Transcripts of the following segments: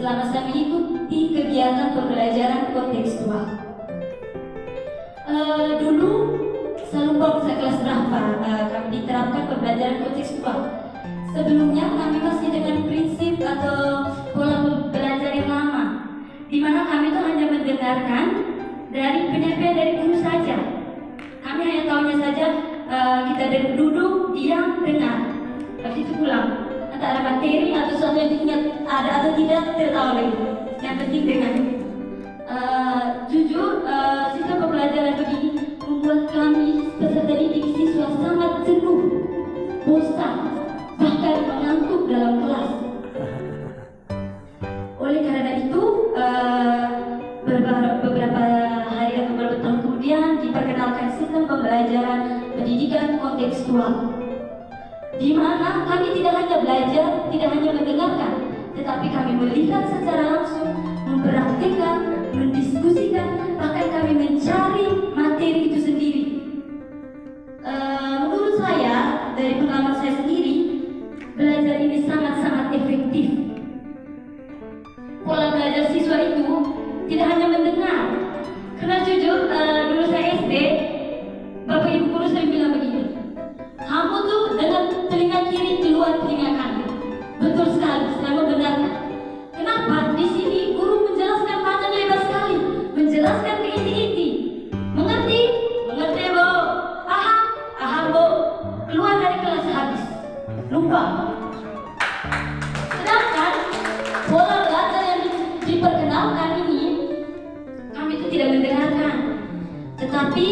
selama saya mengikuti kegiatan pembelajaran kontekstual. Dulu saya lupa saya kelas berapa kami diterapkan pembelajaran kontekstual. Sebelumnya kami masih dengan prinsip atau pola belajar yang lama, di mana kami itu hanya mendengarkan dari penyampaian dari guru saja. Kami hanya tahunya saja kita duduk, diam, dengar, habis itu pulang. Antara materi atau sesuatu yang diingat ada atau tidak tertahu lagi. Yang penting dengar. Jujur, sistem pembelajaran begini membuat kami peserta didik siswa sangat jenuh, bosan, bahkan mengantuk dalam kelas. Oleh karena itu, beberapa hari atau beberapa tahun kemudian diperkenalkan sistem pembelajaran pendidikan kontekstual, di mana kami tidak hanya belajar, tidak hanya mendengarkan, tetapi kami melihat secara langsung, mempraktikkan, mendiskusikan, bahkan kami mencari materi itu sendiri. Menurut saya, dari pengalaman saya sendiri, belajar ini sangat-sangat efektif. Pola belajar siswa itu tidak hanya mendengar, karena jujur dulu saya SD, bapak ibu guru sering bilang begini, kamu tuh dengan telinga kiri keluar telinga kanan. Betul sekali, saya membenarkan. Kenapa? Di sini guru menjelaskan panjang lebar sekali, menjelaskan ke inti-inti. Mengerti? Mengerti, Bu. Paham? Paham, Bu. Keluar dari kelas habis, lupa. Sedangkan pola belajar yang diperkenalkan ini, kami itu tidak mendengarkan. Tetapi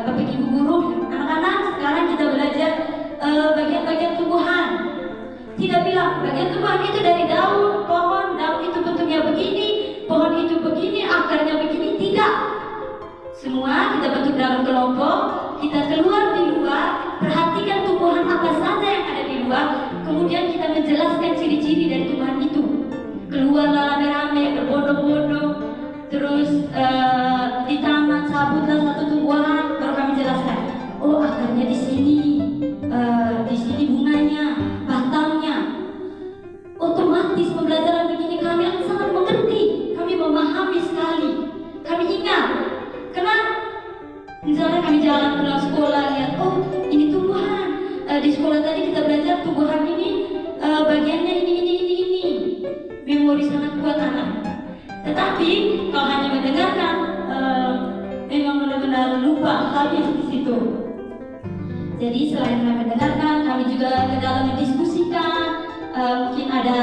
bapak ibu guru, anak-anak sekarang kita belajar bagian-bagian tumbuhan. Tidak bilang bagian tumbuhan itu dari daun, pohon, daun itu bentuknya begini, pohon itu begini, akarnya begini. Tidak. Semua kita bentuk dalam kelompok, kita keluar di luar, perhatikan tumbuhan apa saja yang ada di luar, kemudian kita menjelaskan ciri-ciri dari tumbuhan itu. Keluarlah rame-rame, berbondong-bondong, terus di taman cabutlah satu tumbuhan, baru kami jelaskan. Oh, akarnya di sini bunganya, batangnya. Otomatis pembelajaran begini kami akan sangat mengerti, kami memahami sekali, kami ingat. Karena misalnya kami jalan pulang sekolah, lihat, oh ini tumbuhan, di sekolah tadi kita belajar tumbuhan ini bagiannya ini. Memori sangat kuat anak. Tetapi kalau hanya mendengarkan, memang benar-benar lupa habis di situ. Jadi selain kami mendengarkan, kami juga ke dalam mendiskusikan. Mungkin ada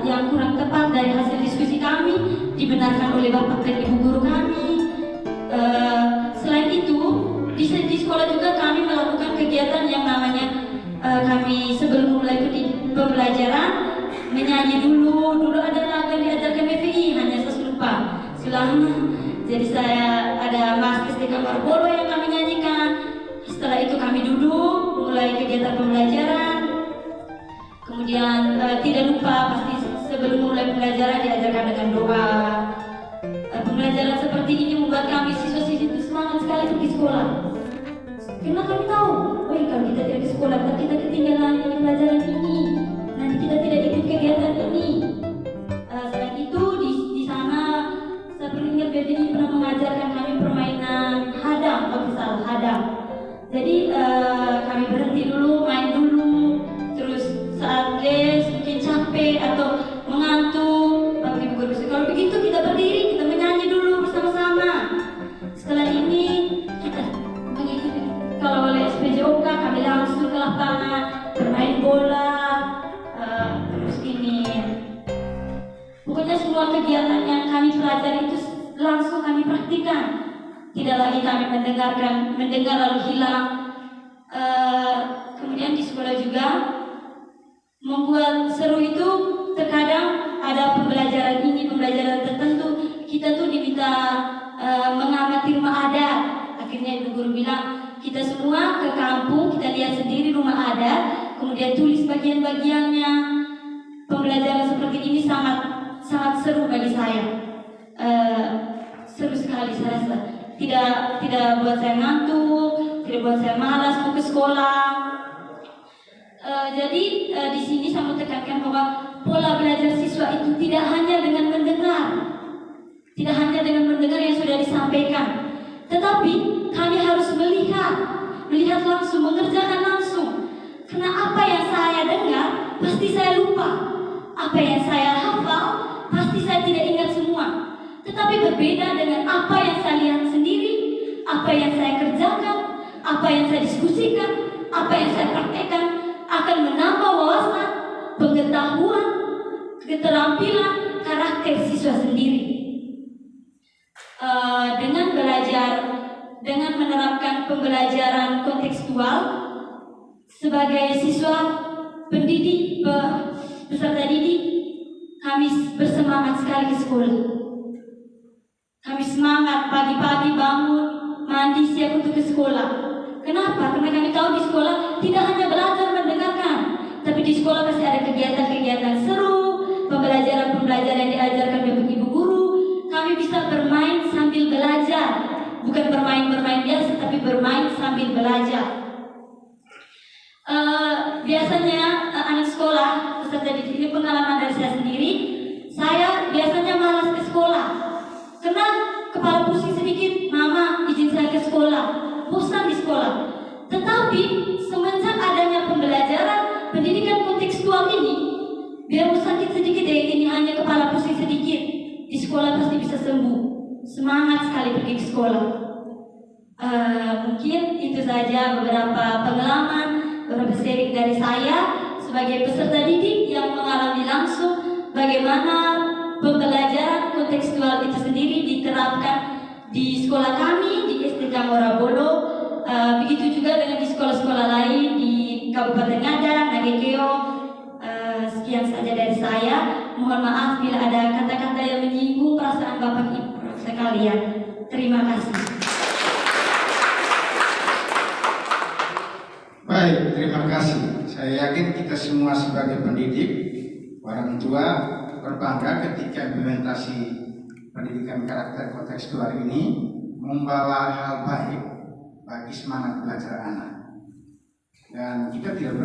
yang kurang tepat dari hasil diskusi kami, dibenarkan oleh bapak dan ibu guru kami. Selain itu, di sekolah juga kami melakukan kegiatan yang namanya kami sebelum mulai pembelajaran menyanyi dulu ada lagu yang diajarkan BPI, hanya saya lupa selama. Jadi saya ada maskes di kamar bolo yang kami nyanyikan. Setelah itu kami duduk mulai kegiatan pembelajaran. Kemudian tidak lupa pasti sebelum mulai pembelajaran diajarkan dengan doa. Pembelajaran seperti ini membuat kami siswa-siswi itu semangat sekali pergi sekolah. Karena kami tahu, kalau kita tidak di sekolah, kita ketinggalan ini pelajaran ini. Nanti kita tidak ikut kegiatan ini. Selain itu di sana saya beringat BPI pernah mengajarkan kami permainan hadang, kalau salah hadang. Jadi kami berhenti dulu, main dulu, terus saat les mungkin capek atau mengantuk, tapi ibu guru kalau begitu kita berdiri, kita menyanyi dulu bersama-sama. Setelah ini kita mengikuti, kalau oleh SPJOK kami langsung ke lapangan bermain bola. Terus ini pokoknya semua kegiatan yang kami pelajari itu langsung kami praktikan. Tidak lagi kami mendengar lalu hilang. Kemudian di sekolah juga membuat seru itu, terkadang ada pembelajaran tertentu kita tuh diminta mengamati rumah adat. Akhirnya ibu guru bilang kita semua ke kampung, kita lihat sendiri rumah adat, kemudian tulis bagian-bagiannya. Pembelajaran seperti ini sangat seru bagi saya. Seru sekali saya rasa. Tidak buat saya ngantuk, tidak buat saya malas mau ke sekolah. Di sini saya mau tekankan bahwa pola belajar siswa itu tidak hanya dengan mendengar, tidak hanya dengan mendengar yang sudah disampaikan, tetapi kami harus melihat langsung, mengerjakan langsung. Karena apa yang saya dengar pasti saya lupa, apa yang saya hafal pasti saya tidak ingat semua. Tetapi berbeda dengan apa yang saya lihat sendiri, apa yang saya kerjakan, apa yang saya diskusikan, apa yang saya praktekkan akan menambah wawasan, pengetahuan, keterampilan, karakter siswa sendiri. Dengan menerapkan pembelajaran kontekstual sebagai siswa pendidik, peserta didik, kami bersemangat sekali ke sekolah. Kami semangat pagi-pagi bangun, mandi, siap untuk ke sekolah. Kenapa? Karena kami tahu di sekolah tidak hanya belajar mendengarkan, tapi di sekolah pasti ada kegiatan-kegiatan seru, pembelajaran yang diajarkan oleh ibu guru. Kami bisa bermain sambil belajar, bukan bermain biasa, tapi bermain sambil belajar. Biasanya anak sekolah, peserta didik, ini pengalaman dari saya sendiri, saya biasanya malas ke sekolah karena kepala pusing sedikit, mama izin saya ke sekolah, bosan di sekolah. Tetapi semenjak adanya pembelajaran pendidikan kontekstual ini, biar sakit sedikit ini hanya kepala pusing sedikit, di sekolah pasti bisa sembuh. Semangat sekali pergi ke sekolah. Mungkin itu saja beberapa pengalaman, beberapa sharing dari saya sebagai peserta didik yang mengalami langsung bagaimana pembelajaran kontekstual itu sendiri diterapkan di sekolah kami di STK Morabolo. Begitu juga dengan di sekolah-sekolah lain di Kabupaten Ngada, Nagekeo. Sekian saja dari saya. Mohon maaf bila ada kata-kata yang menyinggung perasaan Bapak Ibu sekalian. Terima kasih. Baik, terima kasih. Saya yakin kita semua sebagai pendidik, orang tua berbangga ketika implementasi pendidikan karakter kontekstual ini membawa hal baik bagi semangat belajar anak. Dan kita tidak